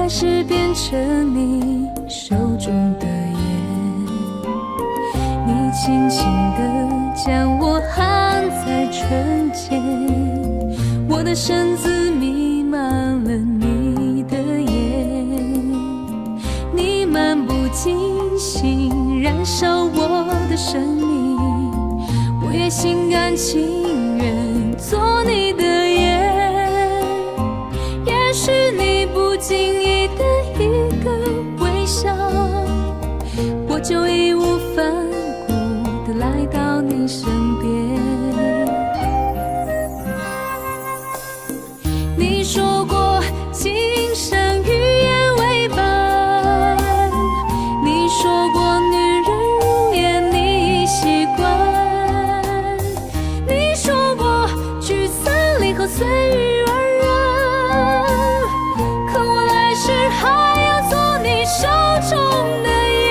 开始变成你手中的烟，你轻轻地将我含在唇间，我的身子弥漫了你的烟，你漫不经心燃烧我的生命，我也心甘情愿做你的烟。也许你不经意的一个微笑，我就义无反顾地来到你身边。你说过今生语言为伴，你说过女人如烟你已习惯，你说过聚散离合随遇而安，可我来世还要做你手中的烟。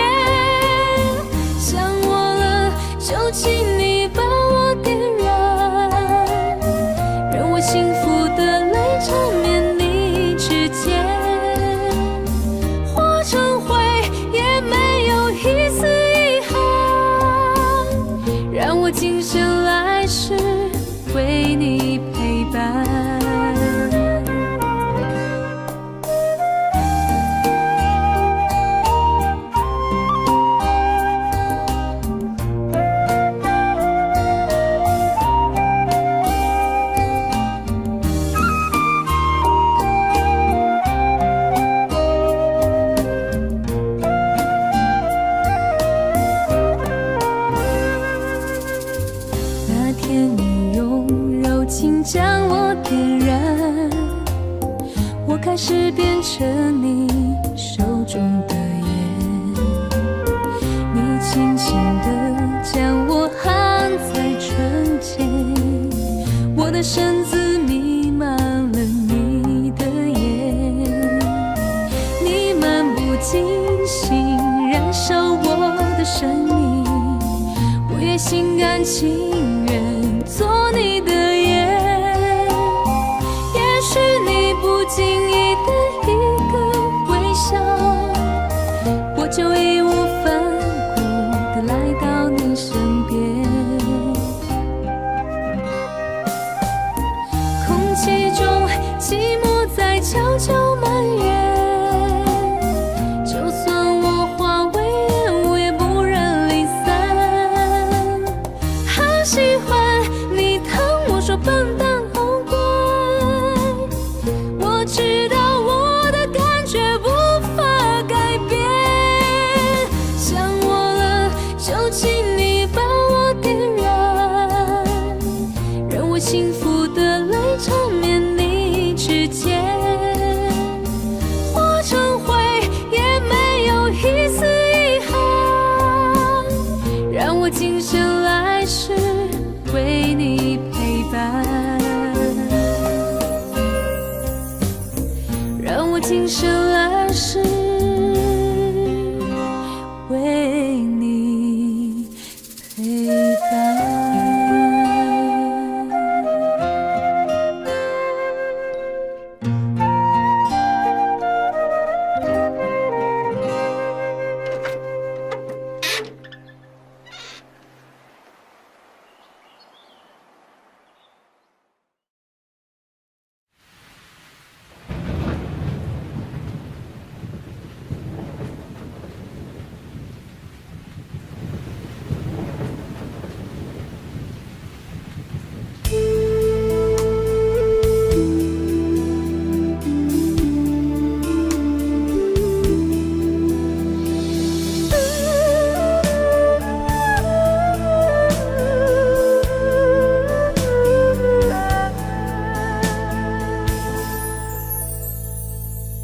想我了就请你把我点燃，让我幸福的泪缠绵你指尖，化成灰也没有一丝遗憾，让我今生来世为你陪伴。那天你用柔情将我点燃，我开始变成你手中的烟，你轻轻地将我含在唇间，我的身子弥漫了你的烟，你漫不经心燃烧我的生命，我也心甘情愿做你的烟。也许你不经意的一个微笑，我就义无反顾地来到你身边。空气中寂寞在悄悄蔓延，就算我化为烟雾也不忍离散。好喜欢你疼我说笨蛋好乖，我知道我的感觉无法改变。想我了就请你把我点燃，让我幸福的泪缠绵你指尖，化成灰也没有一丝遗憾，让我今生来世为你陪伴，让我今生来世为你陪伴。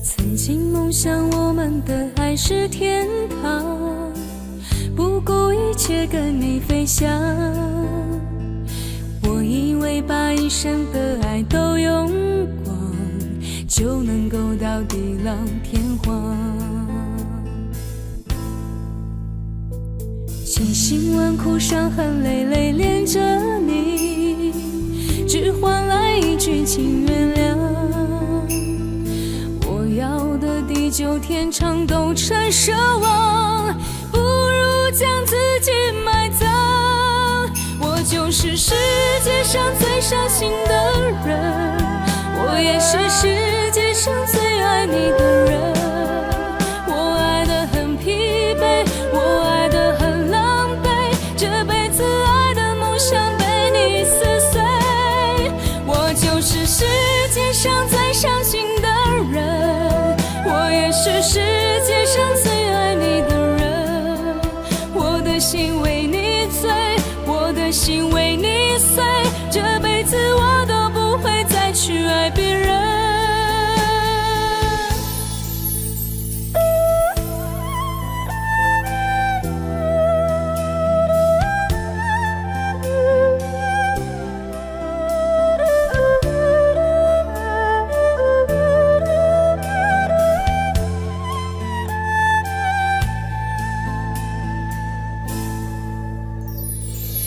曾经梦想我们的爱是天堂，不顾一切跟你飞翔。我以为把一生的爱都用光，就能够到地老天荒。千辛万苦伤痕累累恋着你，只换来一句请原谅。我要的地久天长都成奢望，不如将自己埋葬。我就是世界上最伤心的人，我也是世界上最爱你的人。我爱得很疲惫，我爱得很狼狈，这辈子爱的梦想被你撕碎。我就是世界上最伤心的人，我也是世界上最爱你的人。我的心为你醉，我的心为你碎，这辈子我都不会再去爱别人。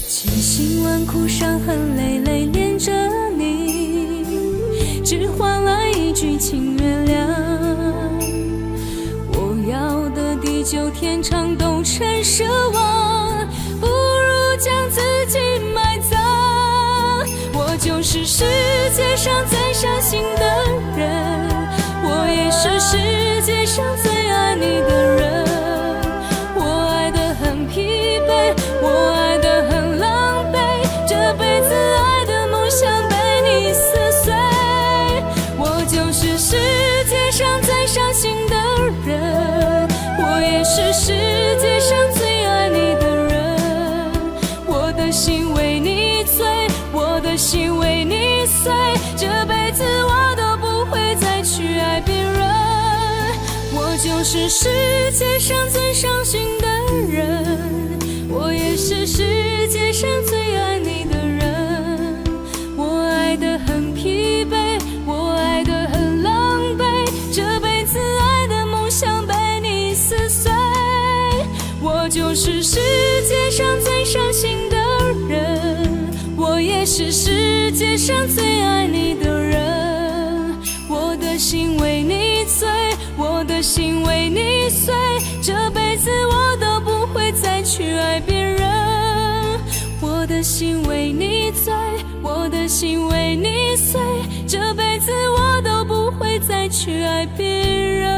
千辛万苦，伤痕累累，恋着你，只换来一句请原谅。我要的地久天长都成奢望，不如将自己埋葬。我就是世界上最伤心的人，我也是世界上最爱你的人。我爱得很疲惫，我爱得很狼狈，这辈子爱的梦想被你撕碎。我就是世界上最伤心的人，我也是世界上最爱你的人。我的心为你醉，我的心为你碎，这辈子我都不会再去爱别人。我就是世界上最伤心的人，我也是世界上最爱你的人。我爱得很疲惫，我爱得很狼狈，这辈子爱的梦想被你撕碎。我就是世界上最伤心的人，我也是世界上最爱你的人。我的心为你醉，我的心为你碎，这辈子我都不会再去爱别人。我的心为你醉，我的心为你碎，这辈子我都不会再去爱别人。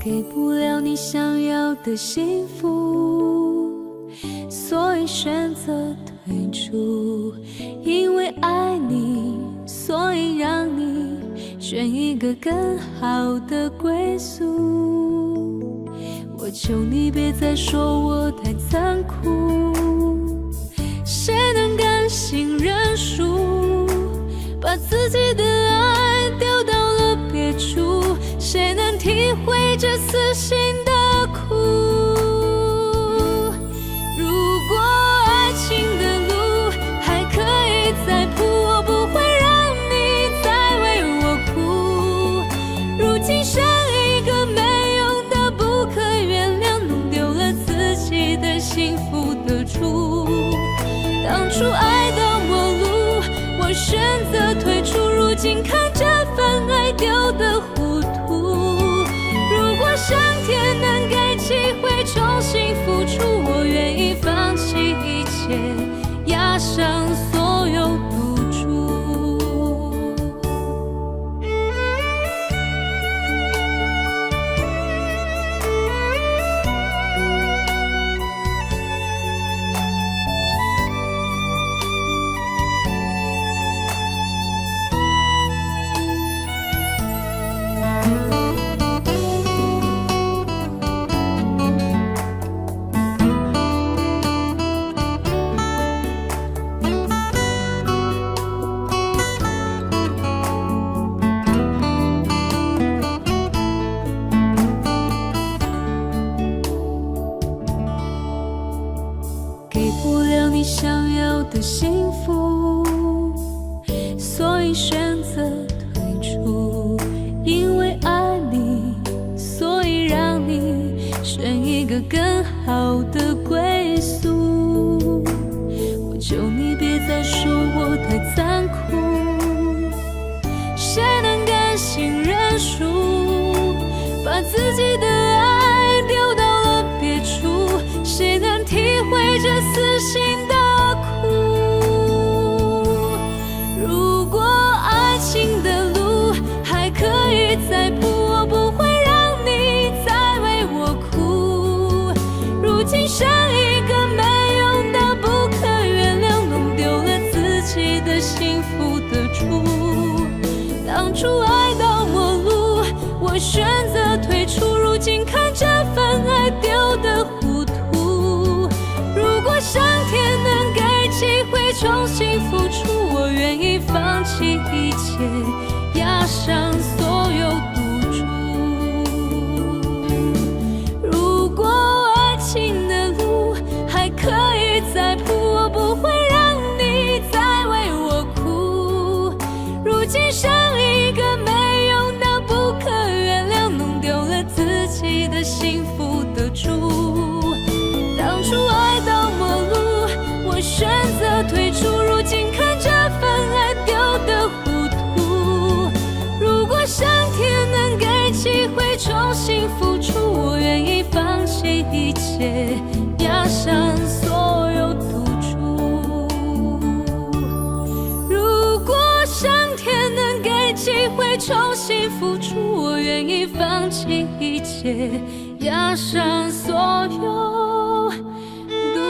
给不了你想要的幸福，所以选择退出。因为爱你，所以让你选一个更好的归宿。我求你别再说我太残酷，谁能甘心认输，把自己的爱丢到了别处？谁能体会这撕心的苦？如果爱情的路还可以再铺，我不会让你再为我哭。如今剩一个没用的不可原谅，弄丢了自己的幸福的主。当初爱到末路，我选择退出，如今看这份爱丢得糊涂。如果上天能给机会重新付出，我愿意放弃一切，押上所有赌注。求你别再说我太残酷。谁能甘心认输，把自己的爱丢到了别处？谁能体会这撕心的苦？如果爱情的路还可以再铺，我不会让你再为我哭。如今剩一个没用的不可原谅，弄丢了自己的幸福的主。当初爱到末路，我选择退出，如今看这份爱丢得糊涂。如果上天能给机会重新付出，我愿意放弃一切，押上所有赌注。如果爱情的路还可以再铺，我不会让你再为我哭。如今剩一个没用的不可原谅，弄丢了自己的幸福的主。当初爱到末路，我选择退出，如今看这份爱丢得糊涂。如果上天能给机会重新付出，我愿意放弃一切，押上所有赌注。如果上天能给机会重新付出，我愿意放弃一切，押上所有赌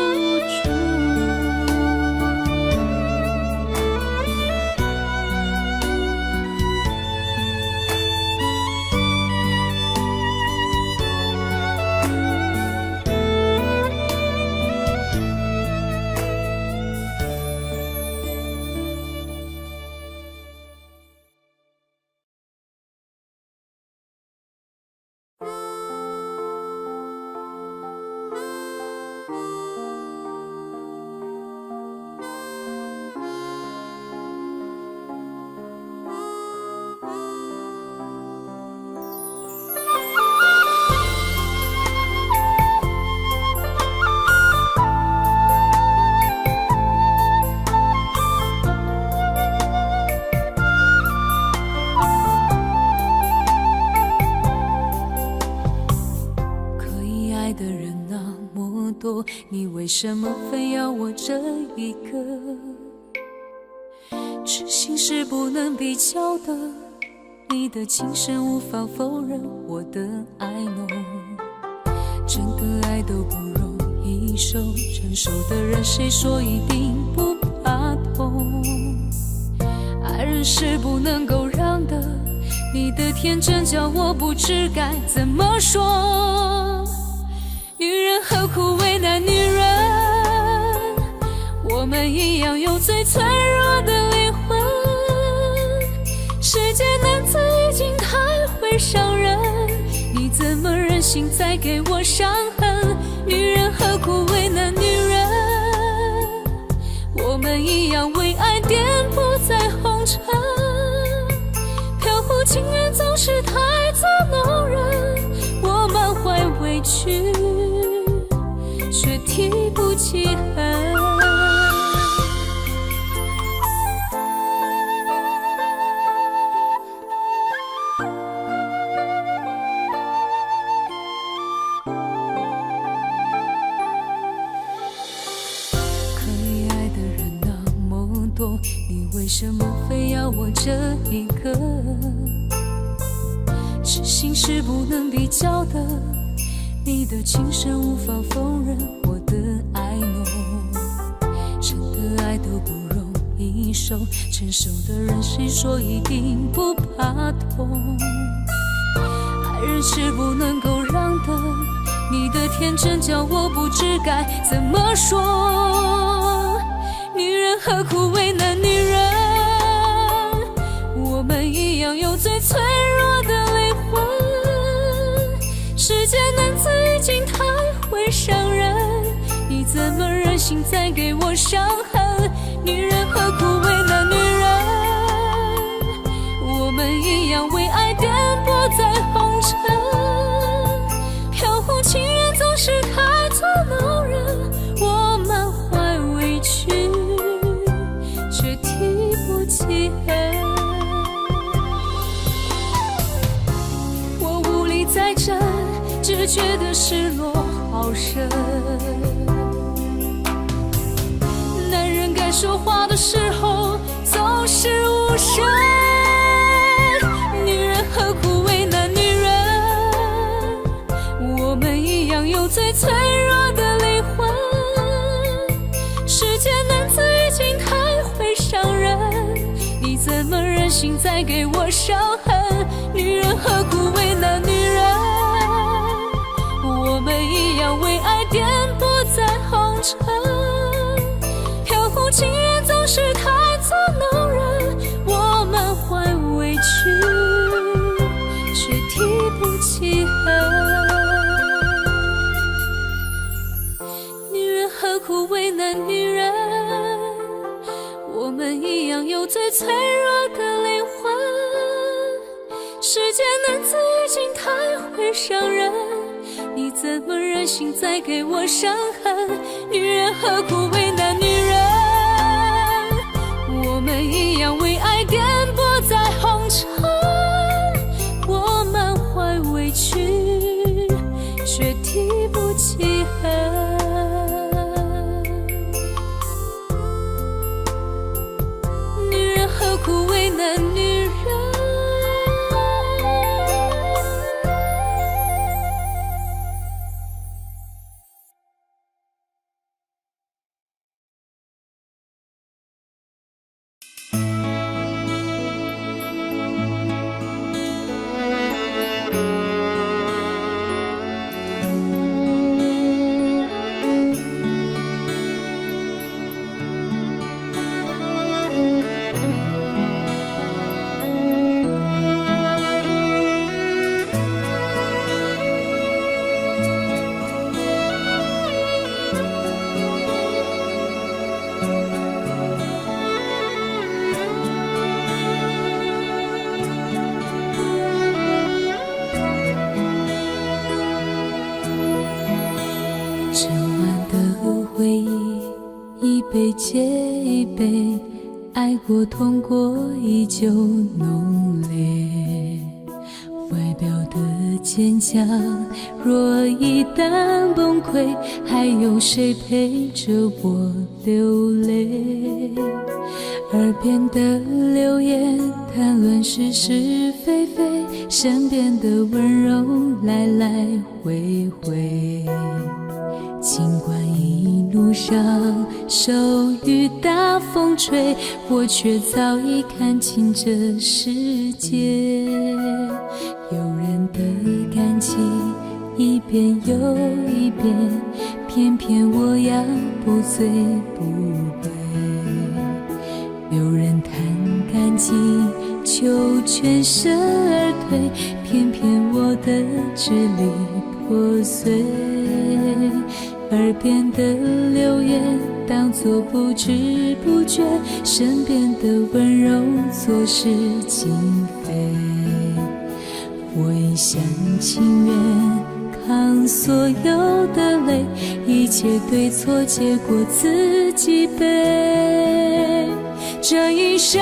注。你为什么非要我这一个？痴心是不能比较的，你的情深无法否认我的爱浓。真的爱都不容易受，成熟的人谁说一定不怕痛？爱人是不能够让的，你的天真叫我不知该怎么说。女人何苦为难女人？我们一样有最脆弱的灵魂。世界难自已经太会伤人，你怎么忍心再给我伤痕？女人何苦为难女人？我们一样为爱颠簸在红尘。飘忽情缘总是太作弄人，我满怀委屈却提不起恨。可以爱的人那么多，你为什么非要我这一个？痴心是不能比较的，你的情深无法否认我的爱浓。真的爱都不容易受，成熟的人谁说一定不怕痛？爱人是不能够让的，你的天真叫我不知该怎么说。女人何苦为难女人？我们一样有最脆弱的灵魂。世界难自已经太会伤人，你怎么忍心再给我伤痕？女人何苦为难女人？我们一样为爱颠簸在红尘。飘忽情缘总是太作弄人，我满怀委屈觉得失落好深。男人该说话的时候总是无声，女人何苦为难女人？我们一样有最脆弱的灵魂。世间男子已经太会伤人，你怎么忍心再给我伤痕？女人何苦为难女人？我们一样为爱颠簸在红尘。飘忽情人总是太作弄人，我们怀委屈却提不起恨。女人何苦为难女人？我们一样有最脆弱的灵魂。世间男子已经太会伤人，你怎么忍心再给我伤痕？女人何苦为难女人？我们一样为爱颠簸在红尘。我们怀委屈却提不起恨。女人何苦为难女人？杯接一杯，爱过痛过依旧浓烈。外表的坚强，若一旦崩溃，还有谁陪着我流泪？耳边的流言谈论是是非非，身边的温柔来来回回。尽管一路上受雨大风吹，我却早已看清这世界。有人的感情一遍又一遍，偏偏我要不醉不归。有人谈感情就全身而退，偏偏我的支离破碎。耳边的流言当作不知不觉，身边的温柔错失情非。我一厢情愿扛所有的泪，一切对错结果自己背。这一生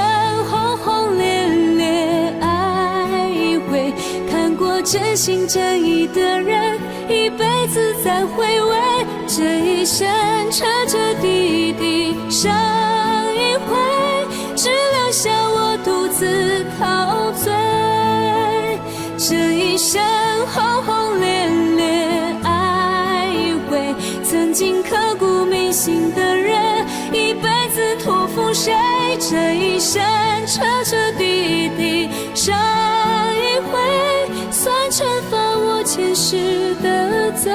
轰轰烈烈爱一回，看过真心真意的人一辈子在回味。这一生彻彻底底伤一回，只留下我独自陶醉。这一生轰轰烈烈爱一回，曾经刻骨铭心的人一辈子托付谁？这一生彻彻底底伤一回，算惩罚我前世的罪。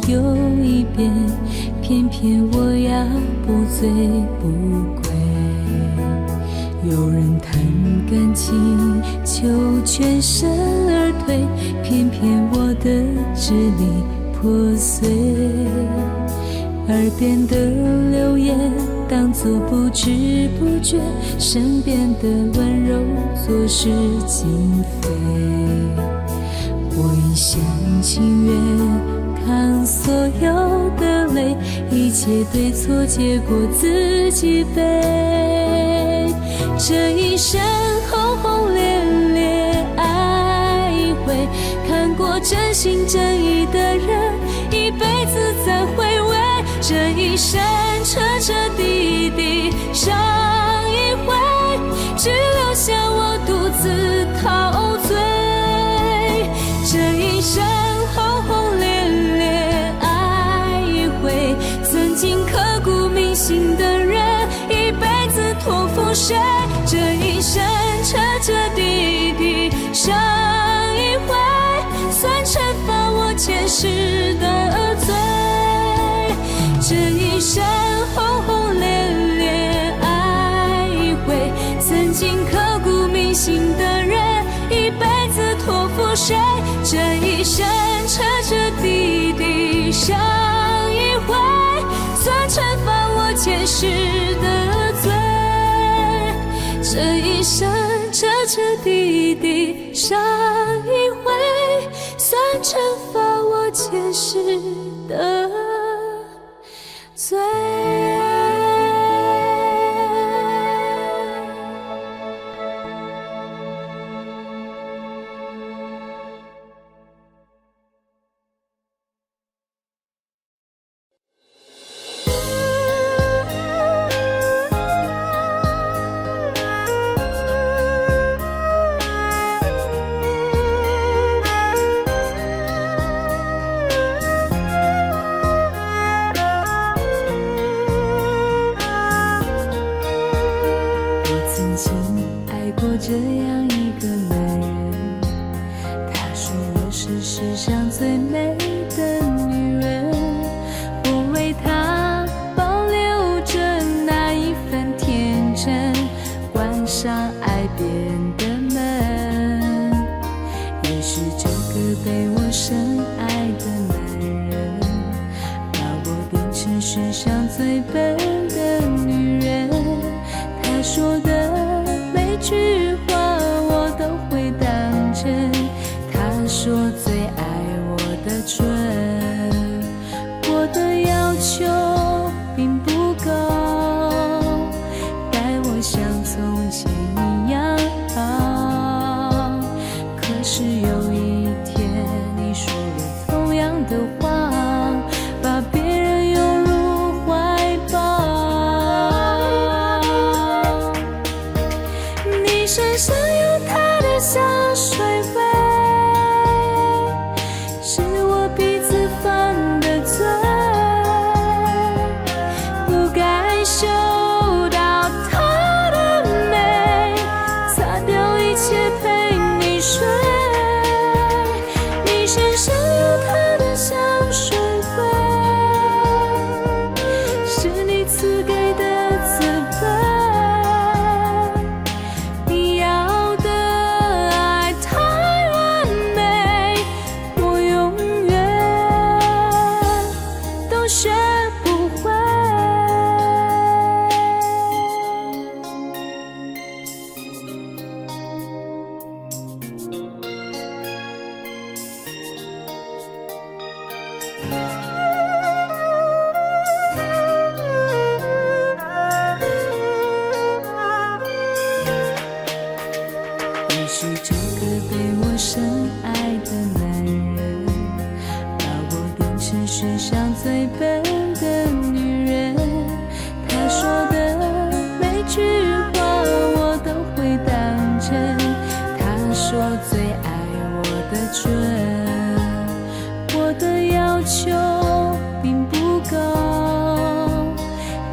又一遍，偏偏我要不醉不归。有人谈感情就全身而退，偏偏我的支离破碎。耳边的流言当作不知不觉，身边的温柔做事经费。我一厢情愿扛所有的泪，一切对错结果自己背。这一生轰轰烈烈爱一回，看过真心真意的人，一辈子再回味。这一生彻彻底底伤一回，只留下我独自陶醉。这一生轰轰烈烈爱一回，曾经刻骨铭心的人，一辈子托付谁？这一生彻彻底底伤一回，算惩罚我前世的罪。这一生轰轰烈烈爱一回，曾经刻骨铭心的人，一辈子托付谁？这一生彻彻底底伤一回，算惩罚我前世的罪。这一生彻彻底底伤一回，算惩罚我前世的罪。这样一个男人，他说我是世上最美的女人，我为他保留着那一份天真，关上爱别人的门。也是这个被我深爱的男人，把我变成世上最笨的女人。他说的每句话我都会当真，他说最爱我的唇，我的要求并不高，待我像从前一样好。可是有一天你说了同样的话，把别人拥入怀抱，你身上有他的香水味，是我鼻子犯的罪，不该嗅到他的美，擦掉一切陪你睡。你身上有他的香水味，是你赐给的滋味。你要的爱太完美，我永远都学不会。也是这个被我深爱的男人，把我变成世上最笨的女人。他说的每句话我都会当真，他说最爱我的唇，我的要求并不高，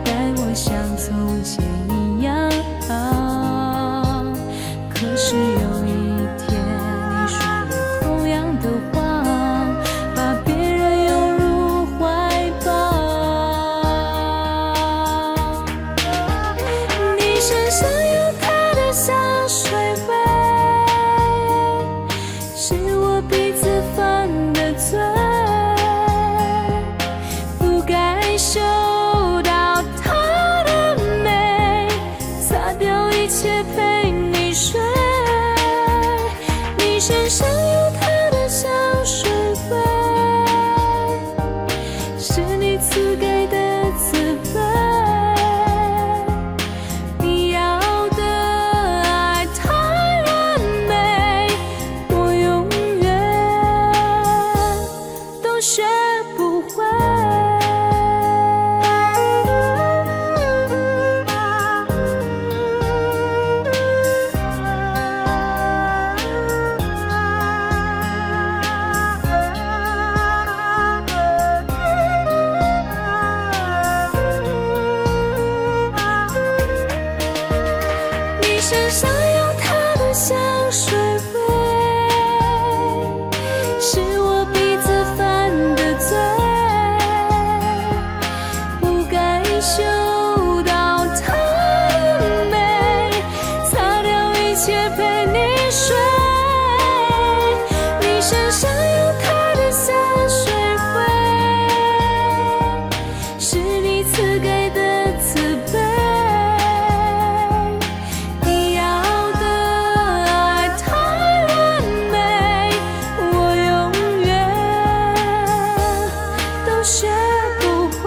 待我像从前一样好。可是有一天你说了同样的话，把别人拥入身上有她的香水味，是我鼻子犯的罪，不该嗅到她的美，擦掉一切陪你睡。你身上有她的香水味，是你赐给的慈悲。你要的爱太完美，我永远都学不会。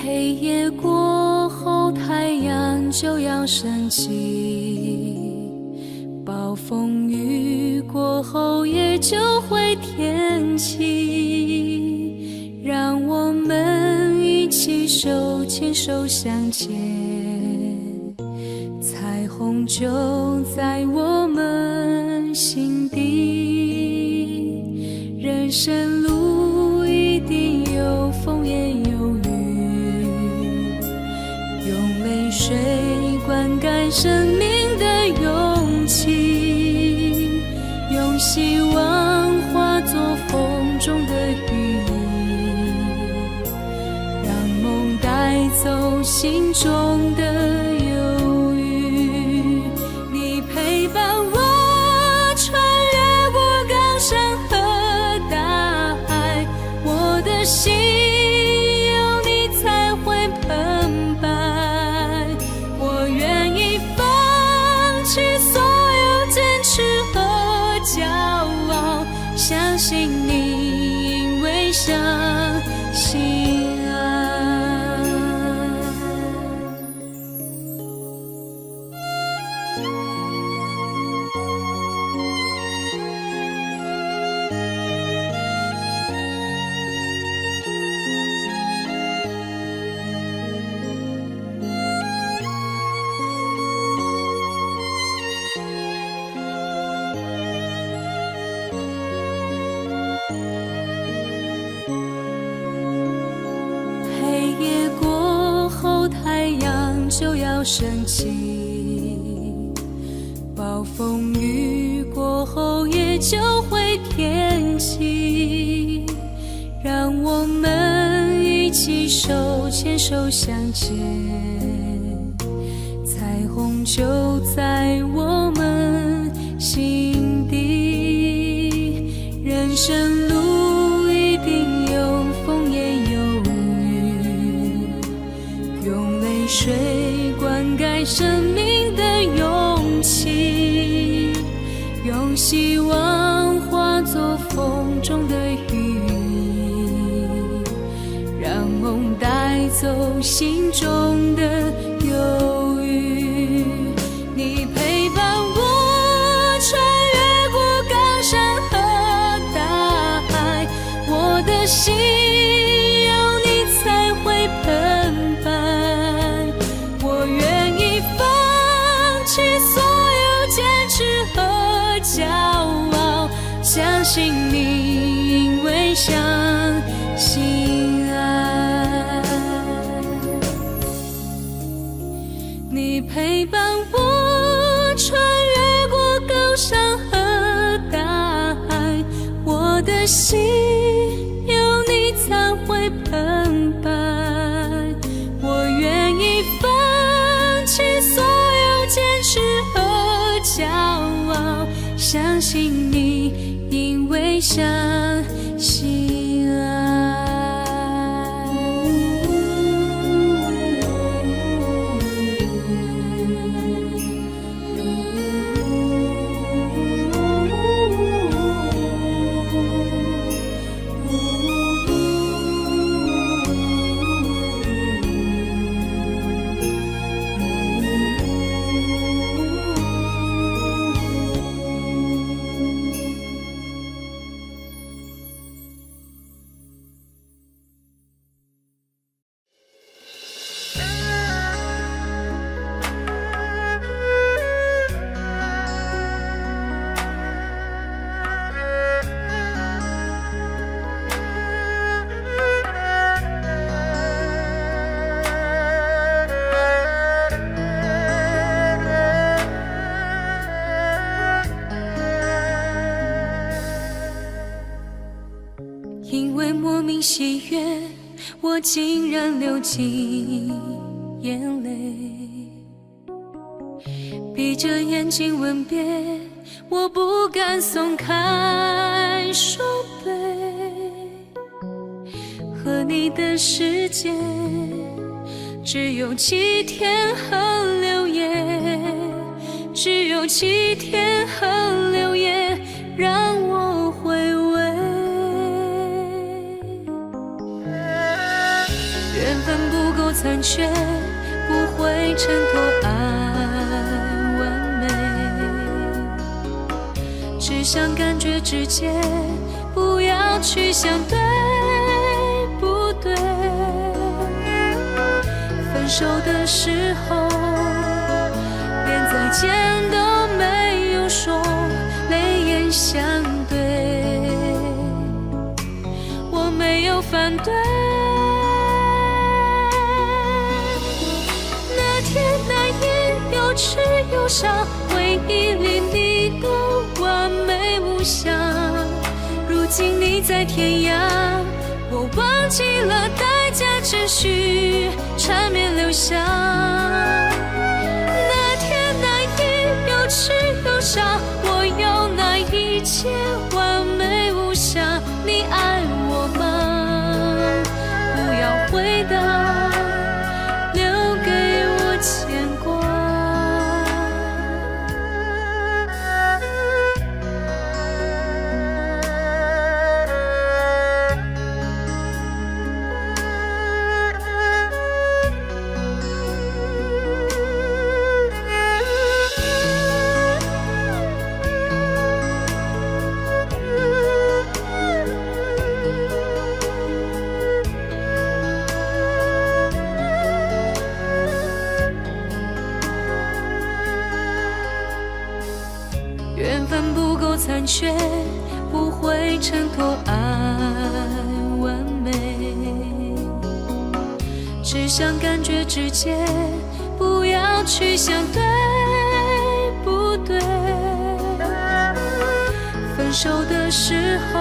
黑夜过后，太阳就要升起，暴风雨过后也就会天晴，让我们一起手牵手向前，彩虹就在我们心底。人生路一定有风也有雨，用泪水灌溉生命的勇气，用希望化作风中的雨，让梦带走心中的忧郁。你陪伴我穿越过高山和大海，我的心有你才会澎湃。我愿意放弃所有坚持和骄傲，相信你，因为相信爱。就要升起，暴风雨过后也就会天晴，让我们一起手牵手向前，彩虹就在我们心底。人生路一定有风也有雨，用泪水灌溉生命的勇气，用希望化作风中的雨，让梦带走心中的忧郁。你陪伴我穿越过高山和大海，我的心有你才会澎湃。我愿意放弃所有坚持和骄傲，相信你，因为相信爱。你陪伴我穿越过高山和大海，我的心有你才会澎湃。我愿意放弃所有坚持和你相信爱。因为莫名喜悦，我竟然流进眼泪，闭着眼睛吻别，我不敢松开手背。和你的世界只有7天和6夜，只有7天和6夜，让我回味。缘分不够残缺，不会衬托爱完美，只想感觉直接，不要去想对不对。分手的时候连再见都没有说，泪眼相对，我没有反对。有痴有伤，回忆里你都完美无瑕。如今你在天涯，我忘记了代价，只需缠绵留下。那天那夜有痴有伤，我有那一切完美无瑕。你爱我吗？不要回答，留给我牵挂。缘分不够残缺，不会衬托爱完美，只想感觉直接，不要去想对不对。分手的时候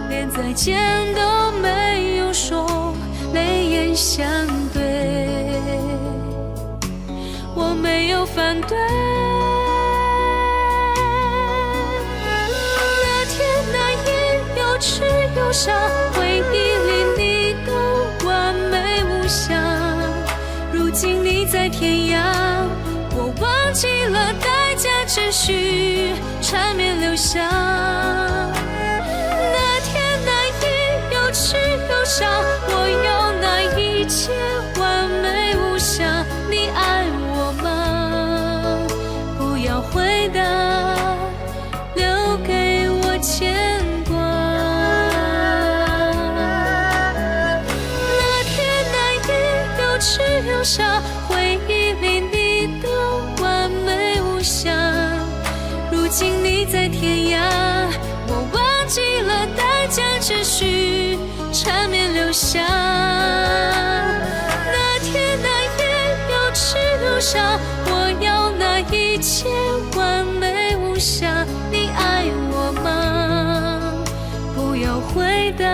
连再见都没有说，泪眼相对，我没有反对。有痴有伤，回忆里你都完美无瑕。如今你在天涯，我忘记了代价，只需缠绵留下。那天那夜有痴有伤，我有那一切完美无瑕。你爱我吗？不要回答，留给我牵挂。痴有伤，回忆里你都完美无瑕。如今你在天涯，我忘记了代价，只需缠绵留下。那天那夜有痴有伤，我有那一切完美无瑕。你爱我吗？不要回答，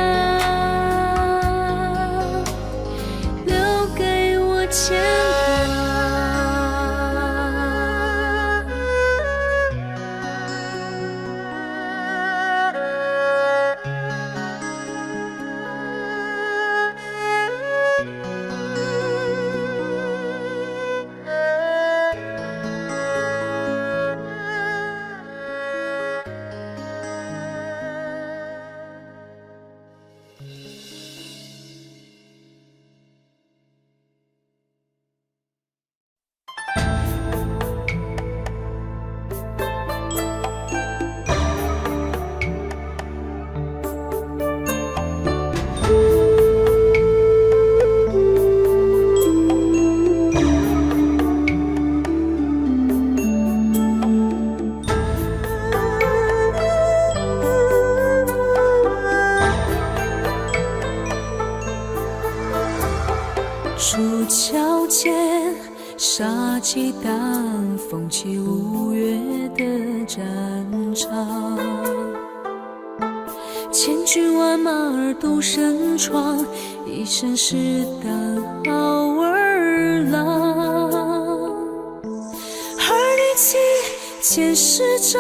牵挂。间，杀气荡，风起5月的战场。千军万马而独身闯，一身是胆傲儿郎。儿女情，前世账，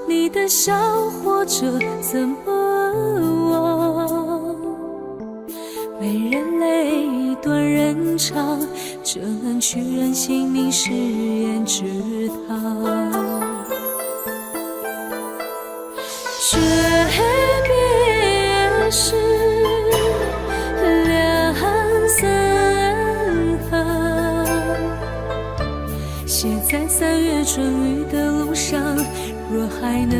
你的笑活着怎么忘？没人泪，断人肠，这能取人性命，是胭脂糖。诀别时两三行，写在3月春雨的路上。若还能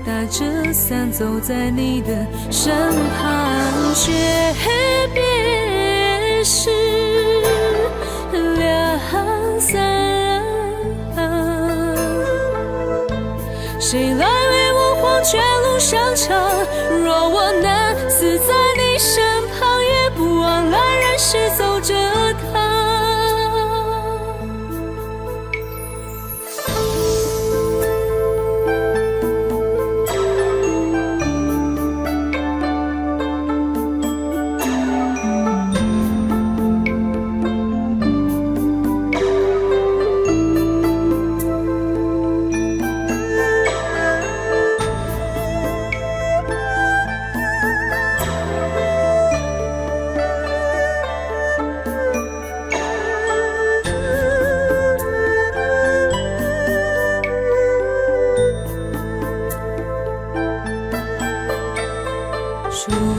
打着伞走在你的身旁，诀别时两三行，谁来为我黄泉路上唱？若我能死在你身旁，也不枉来人世走这趟。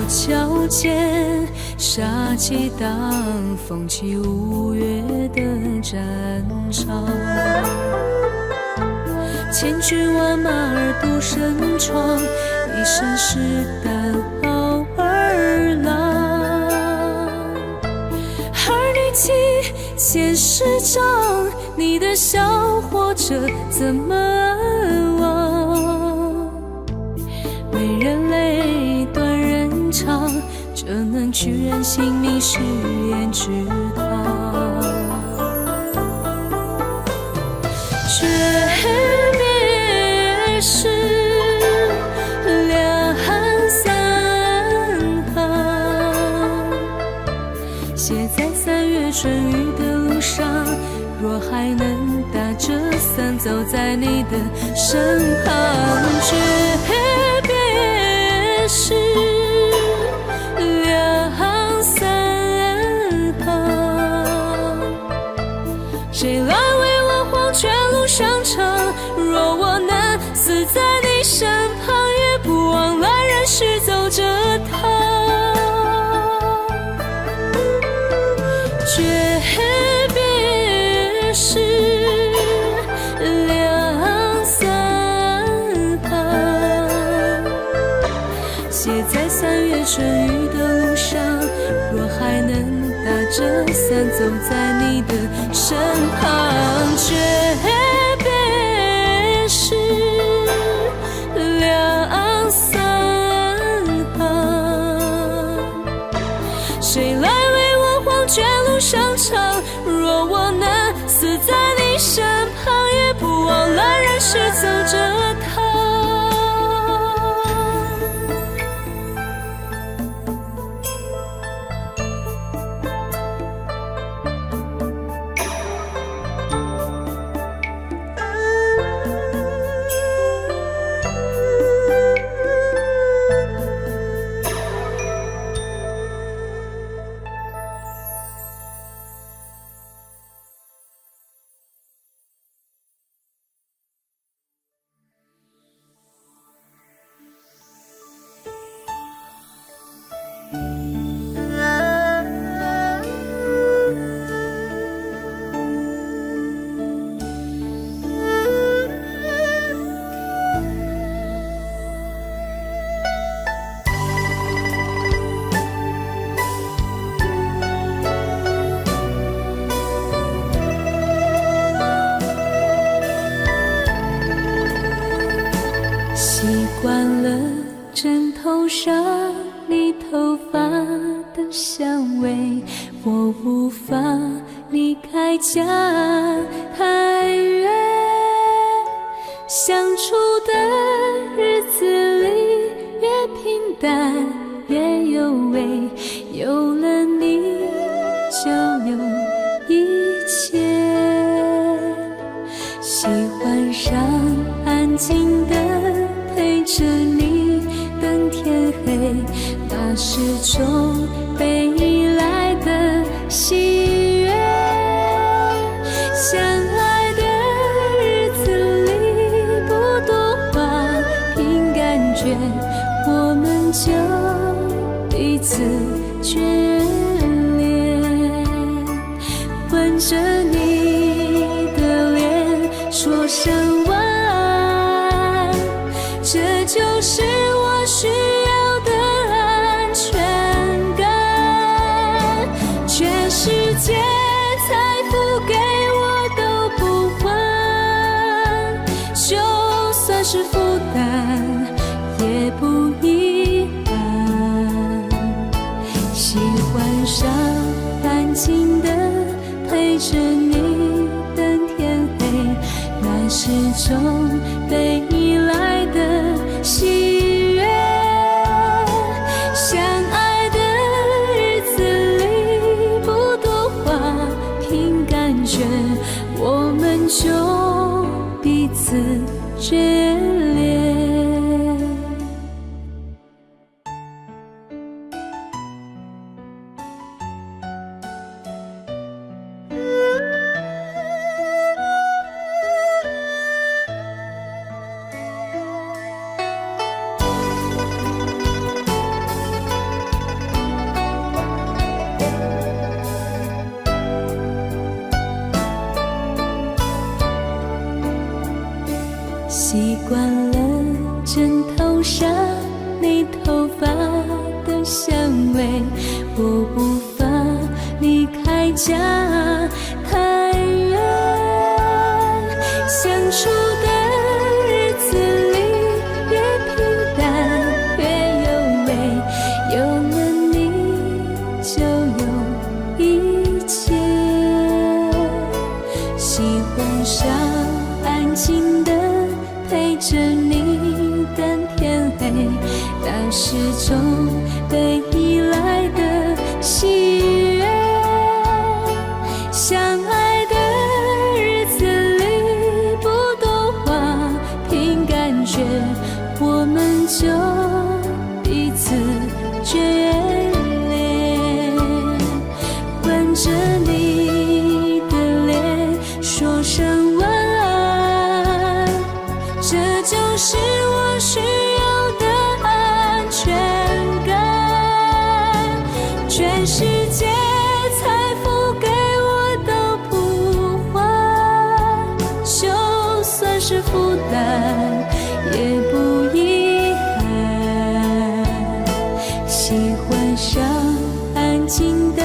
桥间，杀气荡，风起5月的战场。千军万马而独身闯，一身是胆傲儿郎。儿女情，前世账，你的笑活着怎么忘？没人泪，断人肠，这能取人性命，是胭脂糖。诀别时两三行，写在3月春雨的路上。若还能打着伞走在你的身旁，诀别时两三行，谁来为我黄泉路上唱？若我能死在你身旁，也不枉来人世走这趟。诀别时两三行，写在3月春雨的路上。若还能打着伞走在你的身旁，诀别时两三行，谁来为我黄泉路上唱？若我能死在你身旁，也不枉来人世走这趟。开家太远，相处的日子里越平淡越有味，有了你就有一切。喜欢上安静的陪着你等天黑，那是种被依赖的喜悦。相爱的日子里不多话，凭感觉我们就彼此眷恋。吻着你的脸说声晚安，这就是我需要的安全感。全世界财富给我都不换，就算是负担也不遗憾。喜欢上安静的陪着你等天黑，那是种被依赖的喜悦。相爱的日子里不多话，凭感觉我们就彼此眷恋。习惯了枕头上你头发的香味，我无法离开家太远。相处的日子里越平淡越有味，有了你就有一切。喜欢上安静的陪着你等天黑，那是种被依赖的喜悦。相爱的日子里不多话，凭感觉我们就彼此眷恋。吻着你的脸说声晚安，这就是我需要的安全感。全世界财富给我都不换，就算是负担也不遗憾。喜欢上安静的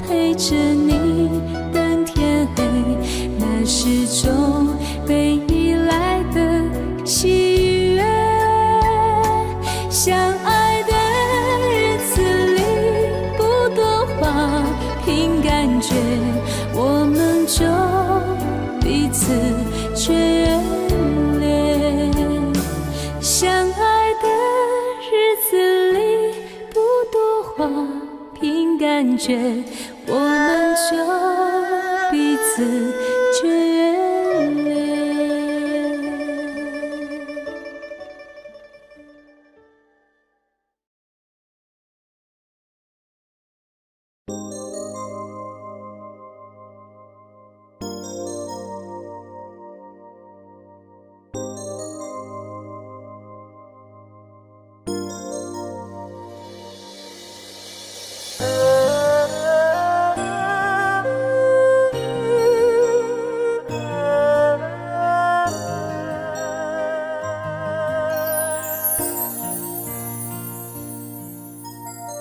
陪着你等天黑，那是种被依赖的喜悦。相爱的日子里不多话，凭感觉我们就彼此眷恋。相爱的日子里不多话，凭感觉我们就彼此眷恋。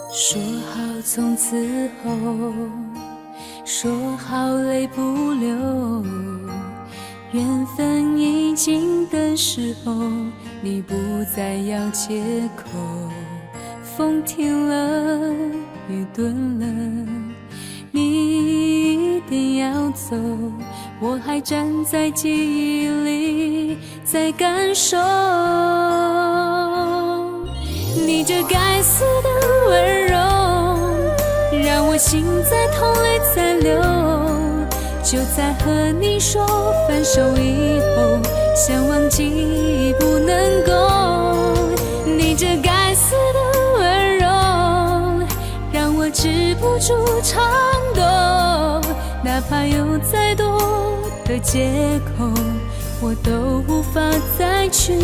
说好从此后，说好泪不流，缘分已尽的时候，你不再要借口。风停了，雨顿了，你一定要走，我还站在记忆里在感受你这该死的温柔，让我心在痛泪在流。就在和你说分手以后，想忘记不能够，你这该死的温柔让我止不住颤抖，哪怕有再多的借口，我都无法再去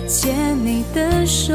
牵你的手。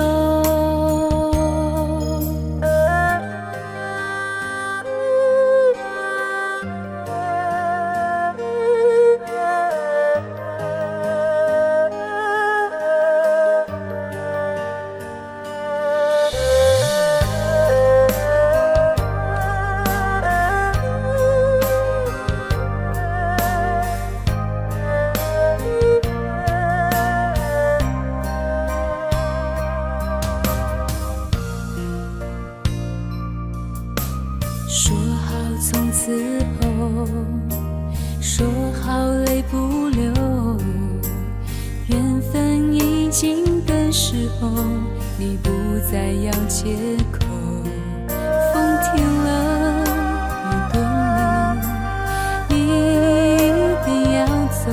说好从此后，说好泪不流，缘分已经的时候，你不再要借口。风停了，雨顿了，你一定要走，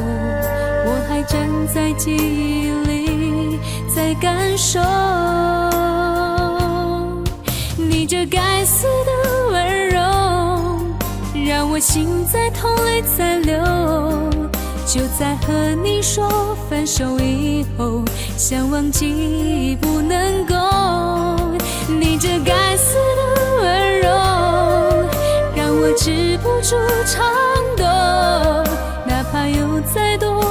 我还站在记忆里在感受你这该死的温柔，让我心在痛泪在流。就在和你说分手以后，想忘记不能够，你这该死的温柔让我止不住颤抖，哪怕有再多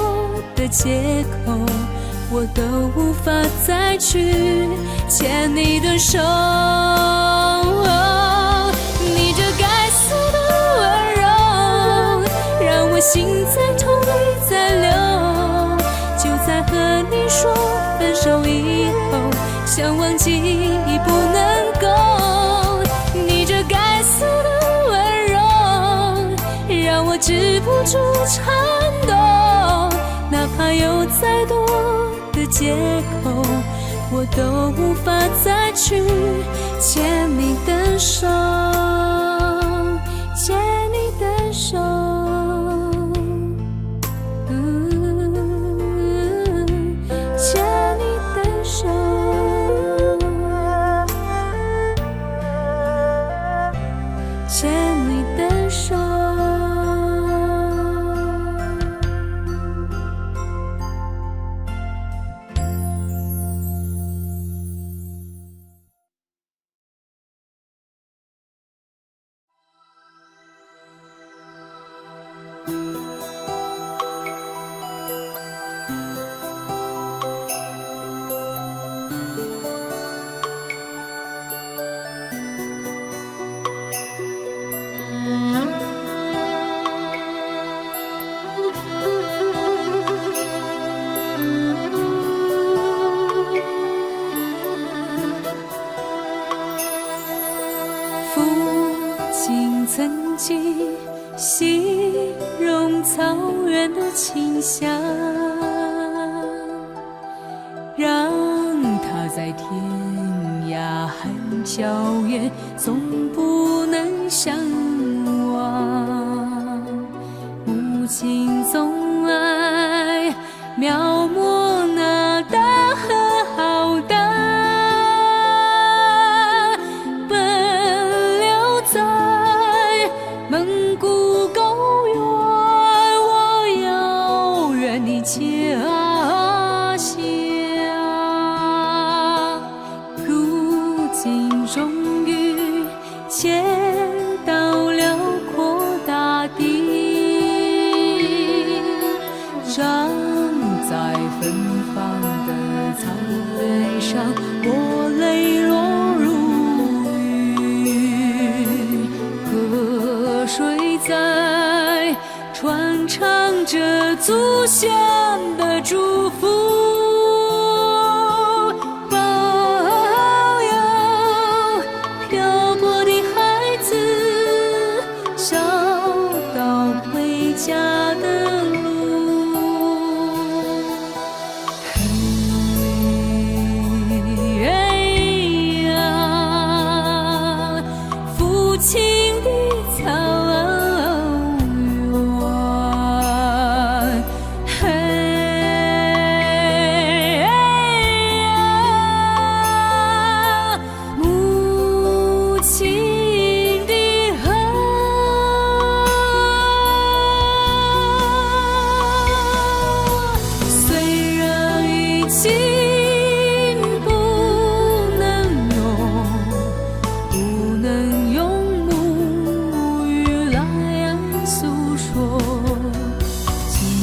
的借口，我都无法再去牵你的手。你这该死的温柔让我心在痛泪在流。就在和你说分手以后，想忘记不能够，你这该死的温柔让我止不住颤抖，哪怕有再多的借口，我都无法再去牵你的手，牵你的手，牵你的手，牵你的手。曾经形容草原的清香，让它在天涯海角也总不能相忘。母亲总爱描摹那大河浩大，蒙古高原，我遥远的家乡。如今终于见到辽阔大地，站在芬芳的草原上，我泪落如雨。水在传唱着祖先的祝福，保佑漂泊的孩子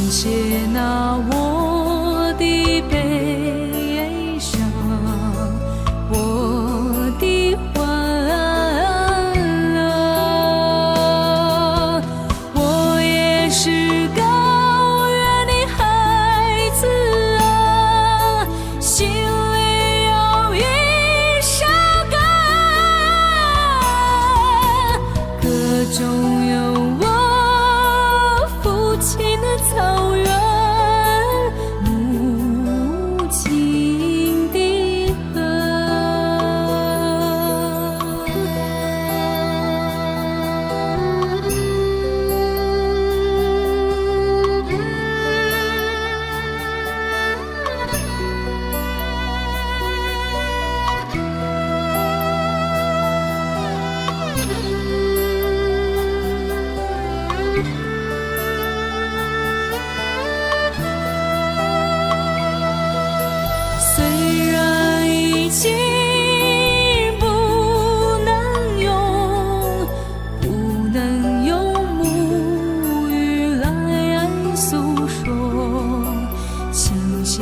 接纳我的悲伤，我的欢乐。我也是高原的孩子啊，心里有一首歌，歌中有我父亲的草原，母亲的河。虽然已经不能用母语来诉说，请接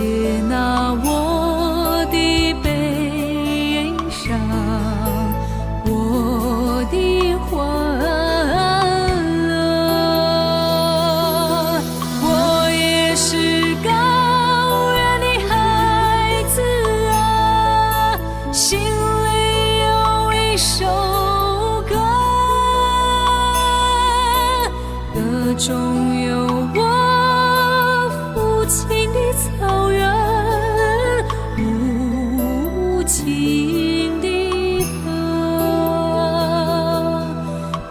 纳我的悲伤，我的欢乐。我也是高原的孩子啊，心里有一首歌，歌中有我父亲的草原，母亲的河，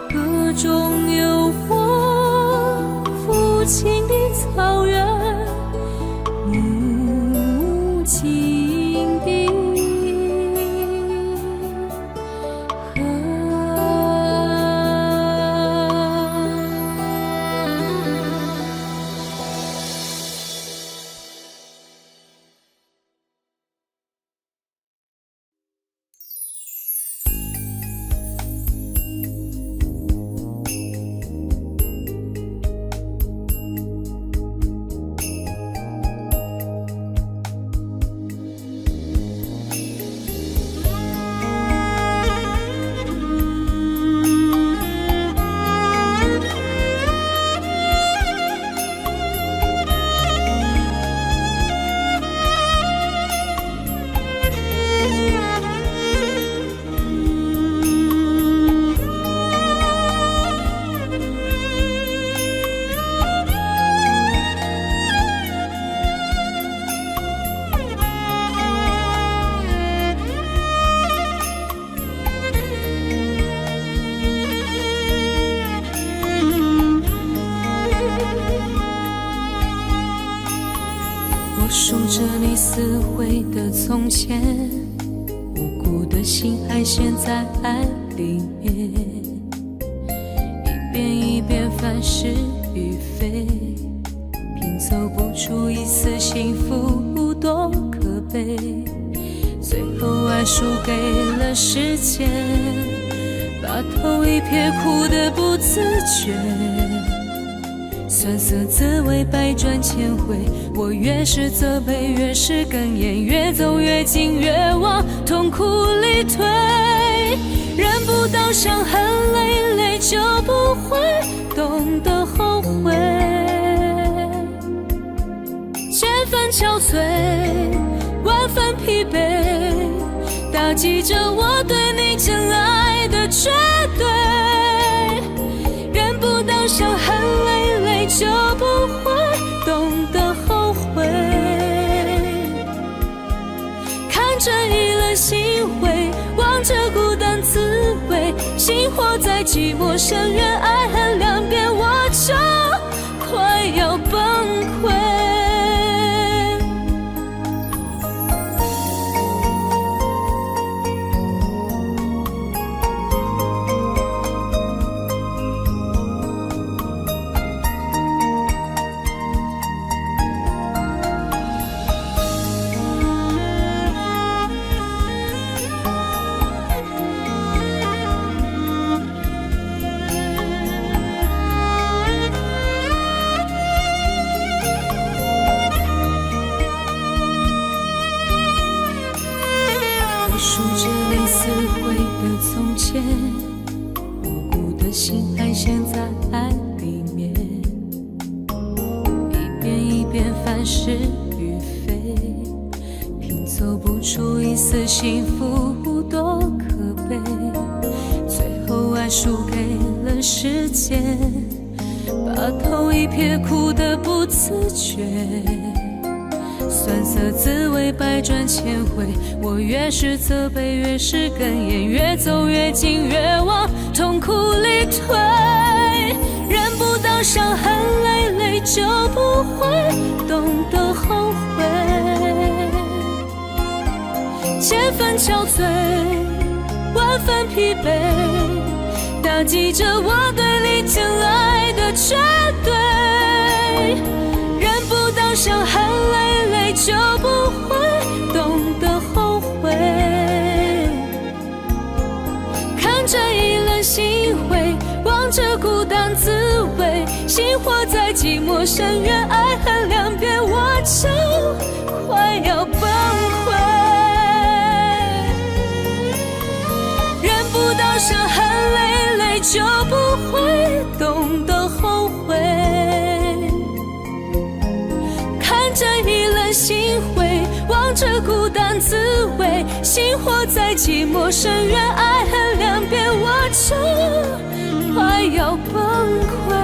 歌中有我父亲的草原，母亲的河。我数着你撕毁的从前，无辜的心还陷在爱里面，一遍一遍翻是与非，拼凑不出一丝幸福，多可悲。最后爱输给了时间，把头一撇哭得不自觉，酸涩滋味百转千回，我越是责备越是哽咽，越走越近越往痛苦里退，忍不到伤痕累累就不会懂得后悔，千分憔悴万分疲惫，打击着我对你真爱的绝对，忍不到伤痕累累就不会懂得后悔，看着意冷心灰，望着孤单滋味，心活在寂寞深渊，爱恨两边我就快要崩溃。从前，无辜的心还陷在爱里面，一遍一遍凡是与非，拼凑不出一丝幸福，多可悲。最后爱输给了时间，把头一撇，哭得不自觉。酸涩滋味百转千回，我越是责备越是哽咽，越走越近越往痛苦里退。忍不到伤痕累累，就不会懂得后悔。千分憔悴，万分疲惫，打击着我对你真爱的绝对。忍不到伤痕累累，就不会懂得后悔。看着意冷心灰，望着孤单滋味，心活在寂寞深渊，爱恨两边，我就快要崩溃。忍不到伤痕累累，就不会懂得后悔。看着意冷心灰，望着孤单滋味，心活在寂寞深渊，爱恨两边，我就快要崩溃。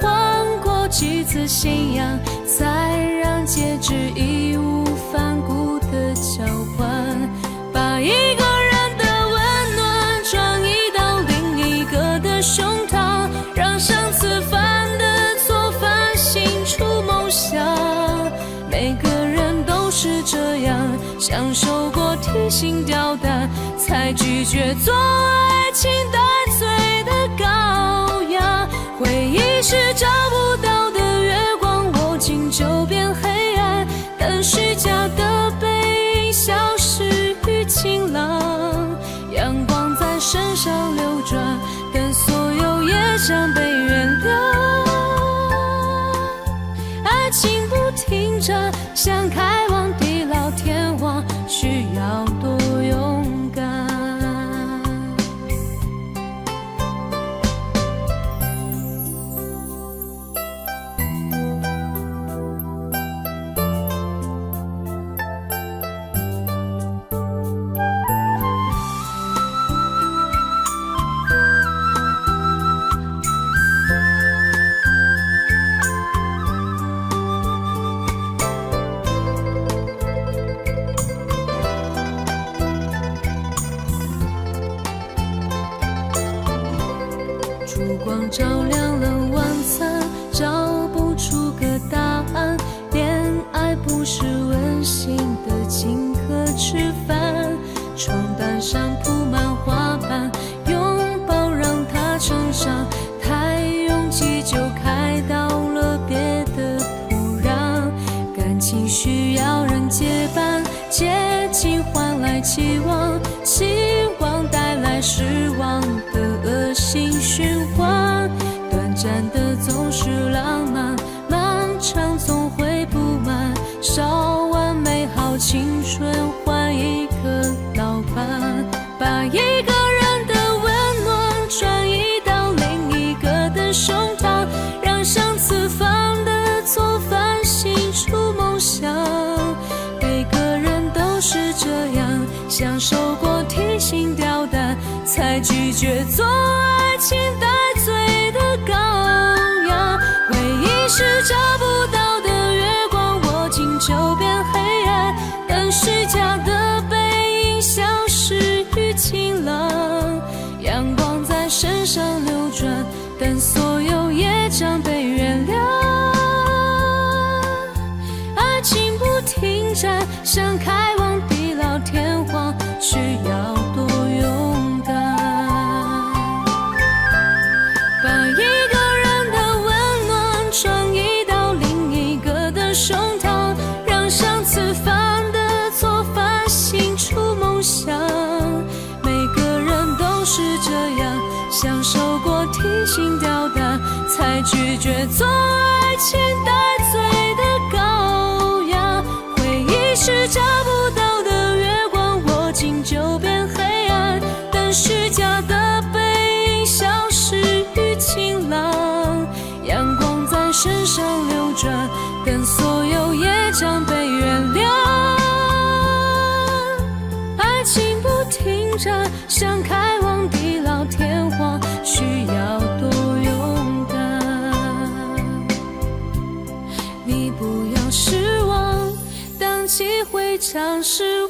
换过几次信仰，才让戒指义无反顾的交换，把一个人的温暖转移到另一个的胸膛，让上次犯的错反省出梦想。每个人都是这样，享受过提心吊胆，才拒绝做爱情带罪的羔羊。回忆是找不到的月光，握紧就变黑暗，等虚假的背影消失于晴朗。阳光在身上流转，等所有业障被原谅。爱情不停站，想开往地老天荒，需要多勇敢。烛光照亮了晚餐，找不出个答案。恋爱不是温馨的请客吃饭，床单上铺满花瓣，拥抱让它成长。太拥挤就开到了别的土壤，感情需要人接班，接近换来期望，期望带来失望的恶性循环。短暂的总是浪漫，漫长总会不满。享受过提心吊胆，才拒绝做爱情带罪的羔羊。回忆是找不到的月光，握紧就变黑暗，等虚假的背影消失于晴朗。阳光在身上流转，等所有业障被原谅。爱情不停站，想开往地老天荒，需要多勇敢。把一个人的温暖转移到另一个的胸膛，让上次犯的错反省出梦想。每个人都是这样，享受过提心吊胆，才拒绝做爱情带罪的羔羊。回忆是找不到的月光，握紧就变黑暗，等虚假的背影消失于晴朗。阳光在身上流转，等所有业障被原谅。爱情不停站，想开往地老天荒，需要多勇敢。你不要失望，当机会尝试